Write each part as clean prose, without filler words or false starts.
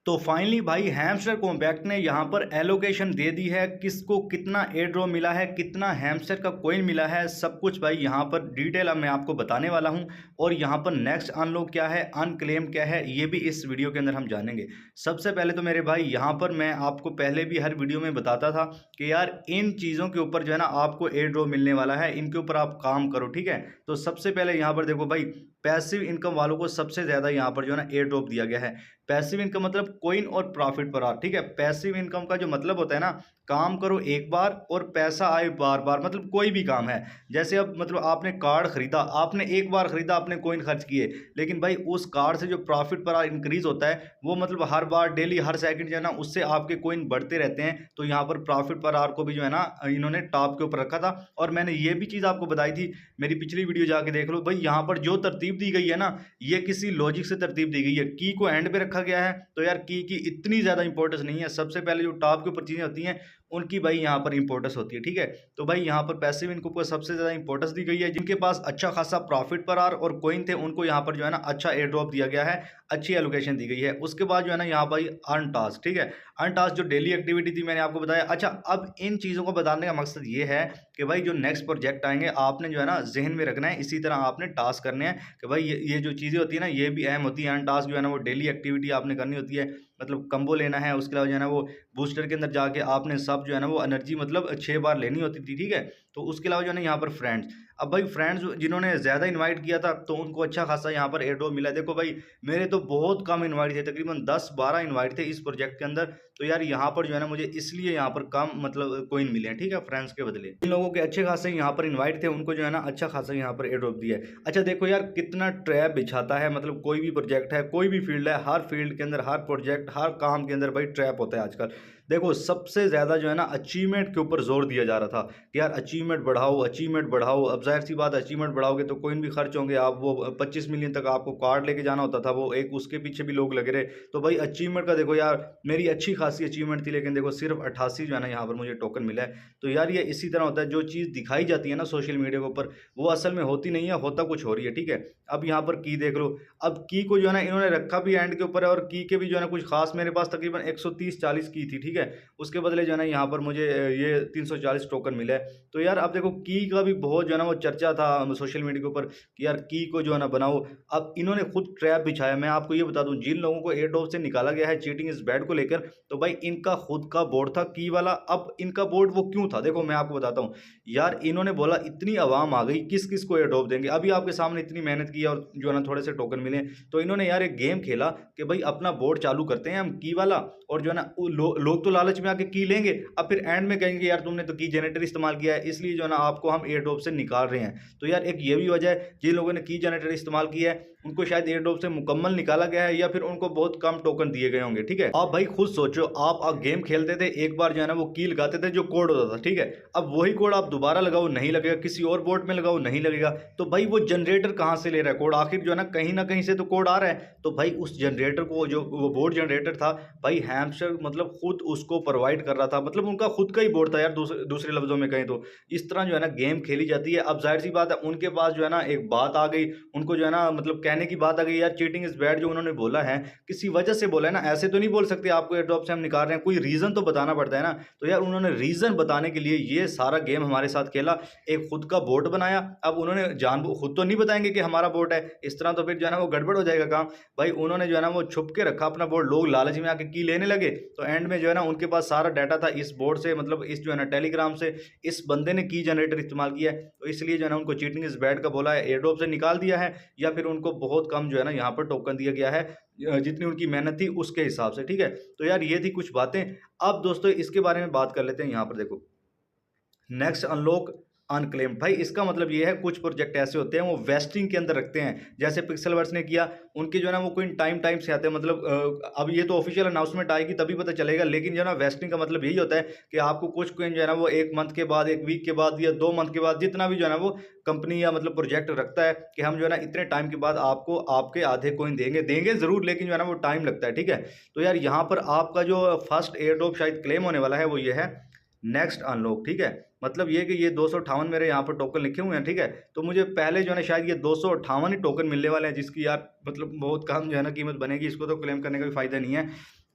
तो फाइनली भाई hamster compact ने यहाँ पर एलोकेशन दे दी है, किसको कितना एयर ड्रॉप मिला है, कितना हैमस्टर का कॉइन मिला है, सब कुछ भाई यहाँ पर डिटेल अब मैं आपको बताने वाला हूँ। और यहाँ पर नेक्स्ट अनलॉक क्या है, अनक्लेम क्या है, ये भी इस वीडियो के अंदर हम जानेंगे। सबसे पहले तो मेरे भाई यहाँ पर मैं आपको पहले भी हर वीडियो में बताता था कि यार इन चीज़ों के ऊपर जो है ना आपको एयर ड्रॉप मिलने वाला है, इनके ऊपर आप काम करो, ठीक है। तो सबसे पहले यहाँ पर देखो भाई, पैसिव इनकम वालों को सबसे ज़्यादा यहाँ पर जो है ना एयर ड्रॉप दिया गया है। पैसिव इनकम मतलब कॉइन और प्रॉफिट पर आवर, ठीक है। पैसिव इनकम का जो मतलब होता है ना, काम करो एक बार और पैसा आए बार बार, मतलब कोई भी काम है। जैसे अब मतलब आपने कार्ड खरीदा, आपने एक बार खरीदा, आपने कॉइन खर्च किए, लेकिन भाई उस कार्ड से जो प्रॉफिट पर आवर इंक्रीज होता है वो मतलब हर बार डेली हर सेकंड जो है ना उससे आपके कॉइन बढ़ते रहते हैं। तो यहाँ पर प्रॉफिट पर आवर को भी जो है ना इन्होंने टॉप के ऊपर रखा था। और मैंने ये भी चीज़ आपको बताई थी, मेरी पिछली वीडियो जाके देख लो भाई। यहाँ पर जो तरतीब दी गई है ना, ये किसी लॉजिक से तरतीब दी गई है। की को एंड पे रखा गया है, तो यार की इतनी ज़्यादा इंपॉर्टेंस नहीं है। सबसे पहले जो टॉप के ऊपर चीज़ें होती हैं उनकी भाई यहाँ पर इंपॉर्टेंस होती है, ठीक है। तो भाई यहाँ पर पैसिव इनकम को सबसे ज़्यादा इंपॉर्टेंस दी गई है। जिनके पास अच्छा खासा प्रॉफिट पर आवर और कॉइन थे उनको यहाँ पर जो है ना अच्छा एयर ड्रॉप दिया गया है, अच्छी एलोकेशन दी गई है। उसके बाद जो है ना यहाँ भाई अर्न टास्क, ठीक है। अर्न टास्क जो डेली एक्टिविटी थी मैंने आपको बताया। अच्छा, अब इन चीज़ों को बताने का मकसद ये है कि भाई जो नेक्स्ट प्रोजेक्ट आएंगे आपने जो है ना जहन में रखना है, इसी तरह आपने टास्क करने हैं कि भाई ये जो चीज़ें होती है ना ये भी अहम होती है। अर्न टास्क जो है ना वो डेली एक्टिविटी आपने करनी होती है, मतलब कंबो लेना है। उसके अलावा जो है ना वो बूस्टर के अंदर जाके आपने सब जो है ना वो एनर्जी मतलब 6 बार लेनी होती थी, ठीक है। तो उसके अलावा जो है ना यहाँ पर फ्रेंड्स, अब भाई फ्रेंड्स जिन्होंने ज़्यादा इनवाइट किया था तो उनको अच्छा खासा यहाँ पर एयर ड्रॉप मिला। देखो भाई मेरे तो बहुत कम इनवाइट थे, तकरीबन 10-12 इनवाइट थे इस प्रोजेक्ट के अंदर। तो यार यहाँ पर जो है ना मुझे इसलिए यहाँ पर कम मतलब कॉइन मिले हैं, ठीक है, फ्रेंड्स के बदले। इन लोगों के अच्छे खासे यहाँ पर इन्वाइट थे, उनको जो है ना अच्छा खासा यहाँ पर एयर ड्रॉप दिया है। अच्छा देखो यार कितना ट्रैप बिछाता है, मतलब कोई भी प्रोजेक्ट है, कोई भी फील्ड है, हर फील्ड के अंदर, हर प्रोजेक्ट, हर काम के अंदर भाई ट्रैप होता है आजकल। देखो सबसे ज़्यादा जो है ना अचीवमेंट के ऊपर जोर दिया जा रहा था कि यार अचीवमेंट बढ़ाओ, अचीवमेंट बढ़ाओ। अब जाहिर सी बात, अचीवमेंट बढ़ाओगे तो कॉइन भी खर्च होंगे। आप वो 25 मिलियन तक आपको कार्ड लेके जाना होता था, वो एक उसके पीछे भी लोग लगे रहे। तो भाई अचीवमेंट का देखो यार, मेरी अच्छी खासी अचीवमेंट थी, लेकिन देखो सिर्फ 88 जो है ना यहाँ पर मुझे टोकन मिला है। तो यार ये इसी तरह होता है, जो चीज़ दिखाई जाती है ना सोशल मीडिया के ऊपर वो असल में होती नहीं है, होता कुछ हो रही है, ठीक है। अब यहाँ पर की देख लो, अब की को जो है ना इन्होंने रखा भी एंड के ऊपर है, और की के भी जो है ना कुछ खास, मेरे पास तकरीबन 130-40 की थी, ठीक है। उसके बदले जो है ना यहाँ पर मुझे ये 340 टोकन मिला है। तो यार अब देखो की का भी बहुत जो है ना वो चर्चा था सोशल मीडिया के ऊपर कि यार की को जो है ना बनाओ। अब इन्होंने खुद ट्रैप बिछाया। मैं आपको ये बता दूं, जिन लोगों को एयर ड्रॉप से निकाला गया है चीटिंग इज बैड को लेकर, तो भाई इनका खुद का बोर्ड था की वाला। अब इनका बोर्ड वो क्यों था, देखो मैं आपको बताता हूँ। यार इन्होंने बोला इतनी आवाम आ गई, किस किस को एयर ड्रॉप देंगे। अभी आपके सामने इतनी मेहनत की और जो है ना थोड़े से टोकन मिले, तो इन्होंने यार एक गेम खेला कि भाई अपना बोर्ड चालू करते हैं हम की वाला, और जो है ना लोग तो लालच में आके की लेंगे, अब फिर एंड में कहेंगे यार तुमने तो की जनरेटर इस्तेमाल किया है, इसलिए जो है ना आपको हम एयर ड्रॉप से निकाल रहे हैं। तो यार एक ये भी वजह है, जिन लोगों ने की जनरेटर इस्तेमाल किया है उनको शायद एयर ड्रॉप से मुकम्मल निकाला गया है, या फिर उनको बहुत कम टोकन दिए गए होंगे, ठीक है। आप भाई खुद सोचो, आप गेम खेलते थे, एक बार जो है ना वो की लगाते थे जो कोड होता था, ठीक है। अब वही कोड आप दोबारा लगाओ नहीं लगेगा, किसी और बोर्ड में लगाओ नहीं लगेगा। तो भाई वो जनरेटर कहाँ से ले रहा है कोड, आखिर जो है ना कहीं से तो कोड आ रहा है। तो भाई उस जनरेटर को, जो वो बोर्ड जनरेटर था भाई, हैमस्टर मतलब खुद उसको प्रोवाइड कर रहा था, मतलब उनका खुद का ही बोर्ड था यार, दूसरे लफ्जों में कहें तो। इस तरह जो है ना गेम खेली जाती है। अब जाहिर सी बात है उनके पास जो है ना एक बात आ गई, उनको जो है ना मतलब कहने की बात आ गई, यार चीटिंग इज बैड जो उन्होंने बोला है किसी वजह से बोला है ना, ऐसे तो नहीं बोल सकते आपको एयर ड्रॉप से हम निकाल रहे हैं, कोई रीजन तो बताना पड़ता है ना। तो यार उन्होंने रीजन बताने के लिए ये सारा गेम हमारे साथ खेला, एक खुद का बोर्ड बनाया। अब उन्होंने खुद तो नहीं बताएंगे कि हमारा बोर्ड है, इस तरह तो फिर जो है ना वो गड़बड़ हो जाएगा काम। भाई उन्होंने जो है ना वो छुप के रखा अपना बोर्ड, लोग लालच में आके की लेने लगे, तो एंड में जो है ना उनके पास सारा डाटा था इस बोर्ड से, मतलब इस जो है ना टेलीग्राम से इस बंदे ने की जनरेटर इस्तेमाल किया है। तो इसलिए जो है ना उनको चीटिंग इज बैड का बोला है, एयर ड्रॉप से निकाल दिया है, या फिर उनको बहुत कम जो है ना यहाँ पर टोकन दिया गया है जितनी उनकी मेहनत थी उसके हिसाब से, ठीक है। तो यार ये थी कुछ बातें। अब दोस्तों इसके बारे में बात कर लेते हैं। यहाँ पर देखो नेक्स्ट अनलॉक अनक्लेम्ड, भाई इसका मतलब ये है कुछ प्रोजेक्ट ऐसे होते हैं वो वेस्टिंग के अंदर रखते हैं, जैसे पिक्सेलवर्स ने किया। उनके जो है ना वो कोई टाइम से आते हैं, मतलब अब ये तो ऑफिशियल अनाउंसमेंट आएगी तभी पता चलेगा, लेकिन जो है ना वेस्टिंग का मतलब यही होता है कि आपको कुछ कोइन जो है ना वो 1 मंथ के बाद, 1 वीक के बाद, या 2 मंथ के बाद, जितना भी जो है ना वो कंपनी या मतलब प्रोजेक्ट रखता है कि हम जो है ना इतने टाइम के बाद आपको आपके आधे कोइन देंगे जरूर, लेकिन जो है ना वो टाइम लगता है, ठीक है। तो यार यहाँ पर आपका जो फर्स्ट एयर ड्रॉप शायद क्लेम होने वाला है वो ये है नेक्स्ट अनलॉक, ठीक है। मतलब ये कि ये 258 मेरे यहाँ पर टोकन लिखे हुए हैं, ठीक है। तो मुझे पहले जो है ना शायद ये 258 ही टोकन मिलने वाले हैं, जिसकी यार मतलब बहुत कम जो है ना कीमत बनेगी, इसको तो क्लेम करने का भी फायदा नहीं है।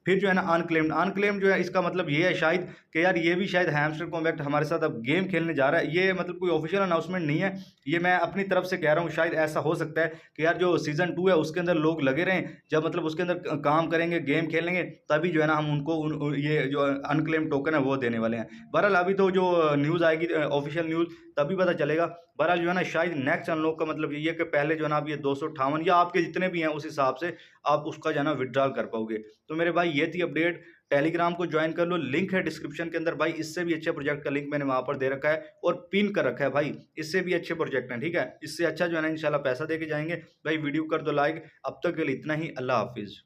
फिर जो है ना अनक्लेम्ड जो है इसका मतलब ये है शायद कि यार ये भी शायद हैमस्टर कॉम्बैट हमारे साथ अब गेम खेलने जा रहा है। ये मतलब कोई ऑफिशियल अनाउंसमेंट नहीं है, ये मैं अपनी तरफ से कह रहा हूँ। शायद ऐसा हो सकता है कि यार जो सीज़न 2 है उसके अंदर लोग लगे रहें, जब मतलब उसके अंदर काम करेंगे, गेम खेलेंगे, तभी जो है ना हम उनको ये जो अनक्लेम्ड टोकन है वो देने वाले हैं। बहरहाल अभी तो जो न्यूज़ आएगी ऑफिशियल न्यूज़, तभी पता चलेगा। बहरहाल जो है ना शायद नेक्स्ट अनलॉक का मतलब ये है कि पहले जो है ना आप ये 258 या आपके जितने भी हैं उस हिसाब से आप उसका जो है ना विड्रॉल कर पाओगे। तो मेरे भाई ये थी अपडेट। टेलीग्राम को ज्वाइन कर लो, लिंक है डिस्क्रिप्शन के अंदर भाई। इससे भी अच्छे प्रोजेक्ट का लिंक मैंने वहां पर दे रखा है और पिन कर रखा है भाई। इससे भी अच्छे प्रोजेक्ट हैं, ठीक है। इससे अच्छा जो है ना इंशाल्लाह पैसा दे के जाएंगे भाई। वीडियो कर दो लाइक। अब तक के लिए इतना ही। अल्लाह हाफिज।